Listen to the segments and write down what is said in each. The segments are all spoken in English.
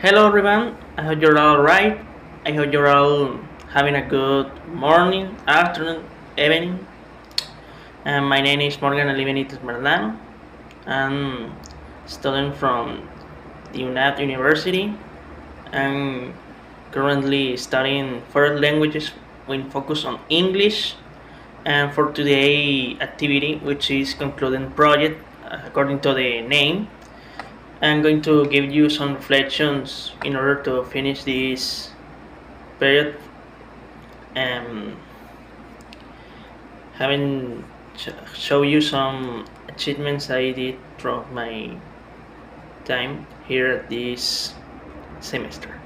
Hello everyone, I hope you're all right. I hope you're all having a good morning, afternoon, evening. My name is Morgan Ali Benitez Merdano. I'm studying from the UNAD University. I'm currently studying foreign languages with focus on English. And for today activity, which is concluding project according to the name, I'm going to give you some reflections in order to finish this period. Um, having show you some achievements I did throughout my time here at this semester.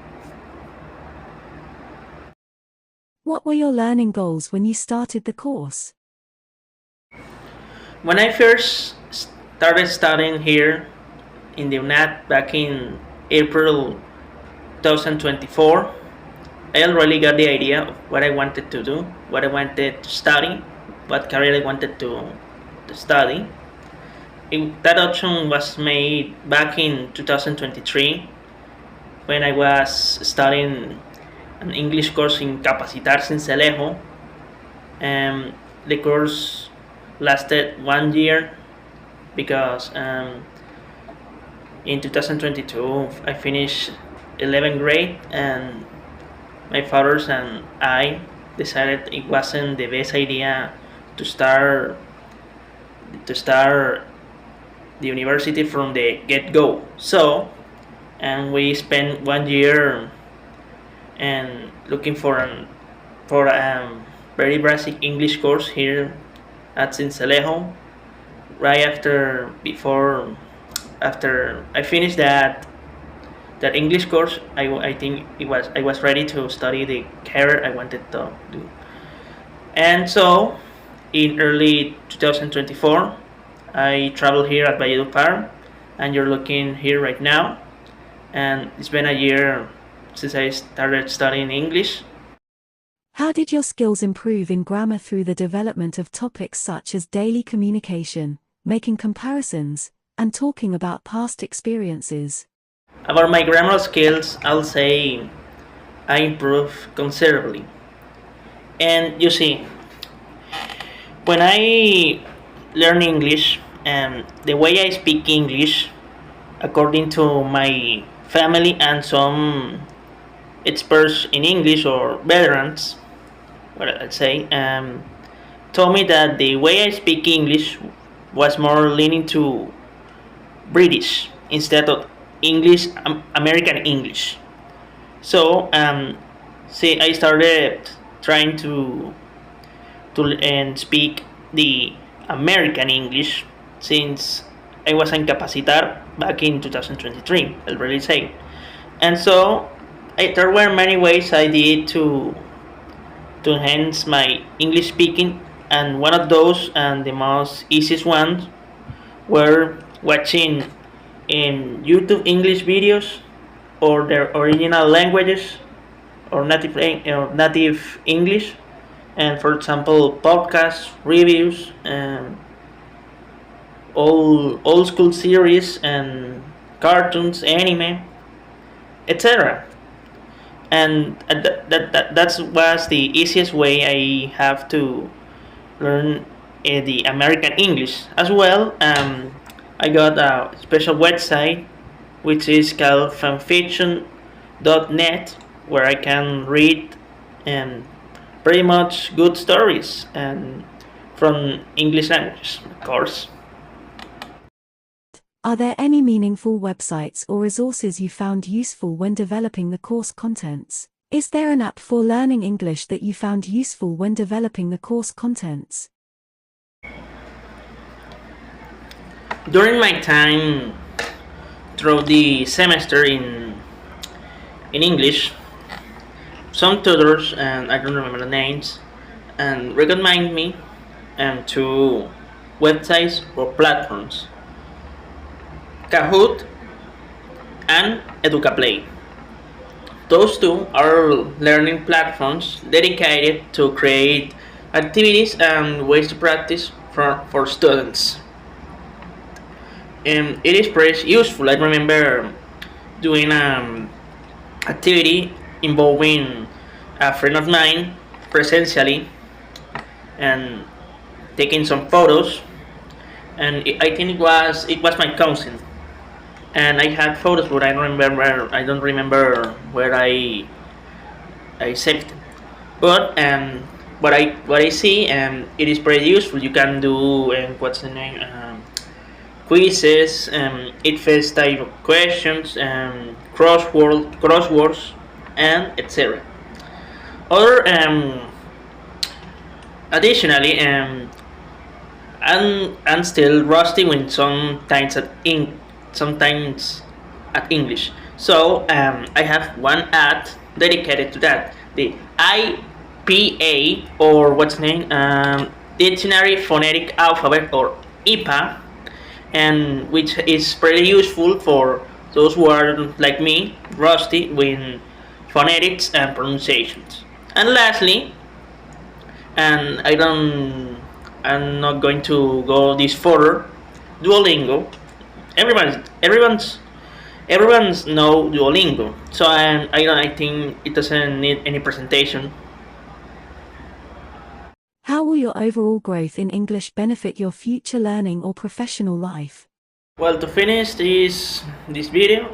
What were your learning goals when you started the course? When I first started studying here in the UNAD back in April 2024, I already got the idea of what I wanted to do, what I wanted to study, what career I wanted to study. That option was made back in 2023 when I was studying an English course in Capacitarse in Celejo. The course lasted 1 year because in 2022 I finished 11th grade and my fathers and I decided it wasn't the best idea to start the university from the get-go. So, and we spent 1 year and looking for a very basic English course here at Cincelejo. Right after I finished that English course, I think I was ready to study the career I wanted to do. And so, in early 2024, I traveled here at Valledupar, and you're looking here right now. And it's been a year since I started studying English. How did your skills improve in grammar through the development of topics such as daily communication, making comparisons, and talking about past experiences? About my grammar skills, I'll say I improved considerably. And you see, when I learn English and the way I speak English, according to my family and some experts in English or veterans, what I'd say, told me that the way I speak English was more leaning to British instead of English, American English. So, see, I started trying to speak the American English since I was in Capacitar back in 2023. I'll really say, and so there were many ways I did to enhance my English speaking, and one of those and the most easiest ones were watching in YouTube English videos or their original languages or native English, and for example podcasts, reviews, and old school series and cartoons, anime, etc. And that was the easiest way I have to learn the American English as well. I got a special website which is called fanfiction.net, where I can read and pretty much good stories and from English language, of course. Are there any meaningful websites or resources you found useful when developing the course contents? Is there an app for learning English that you found useful when developing the course contents? During my time throughout the semester in English, some tutors, and I don't remember the names, and recommend me to websites or platforms, Kahoot and EducaPlay. Those two are learning platforms dedicated to create activities and ways to practice for students. It is pretty useful. I remember doing activity involving a friend of mine presentially and taking some photos. And I think it was my cousin, and I had photos, but I don't remember where I saved them. But what I see, it is pretty useful. You can do what's the name, quizzes, it face type of questions, crosswords, and etc. Or additionally, I'm still rusty when sometimes at English. So I have one ad dedicated to that, the IPA, or what's the name, Dictionary Phonetic Alphabet, or IPA, and which is pretty useful for those who are like me, rusty with phonetics and pronunciations. And lastly, and I'm not going to go this further. Duolingo. Everyone's know Duolingo. So I think it doesn't need any presentation. How will your overall growth in English benefit your future learning or professional life? Well, to finish this video,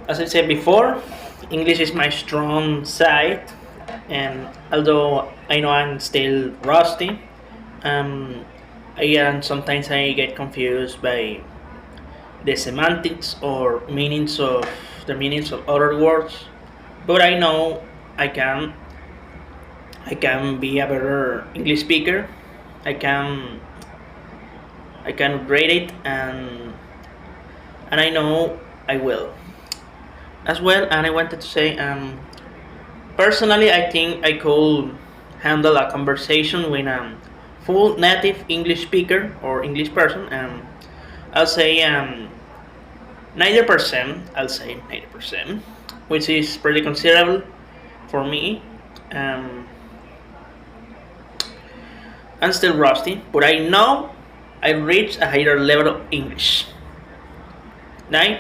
as I said before, English is my strong side, and although I know I'm still rusty, um, sometimes I get confused by the semantics or meanings of other words. But I know I can I can be a better English speaker. I can I can grade it, and I know I will as well. And I wanted to say, personally, I think I could handle a conversation with a full native English speaker or English person. I'll say 90%. I'll say 90%, which is pretty considerable for me. Um, I'm still rusty, but I know I reached a higher level of English. Now,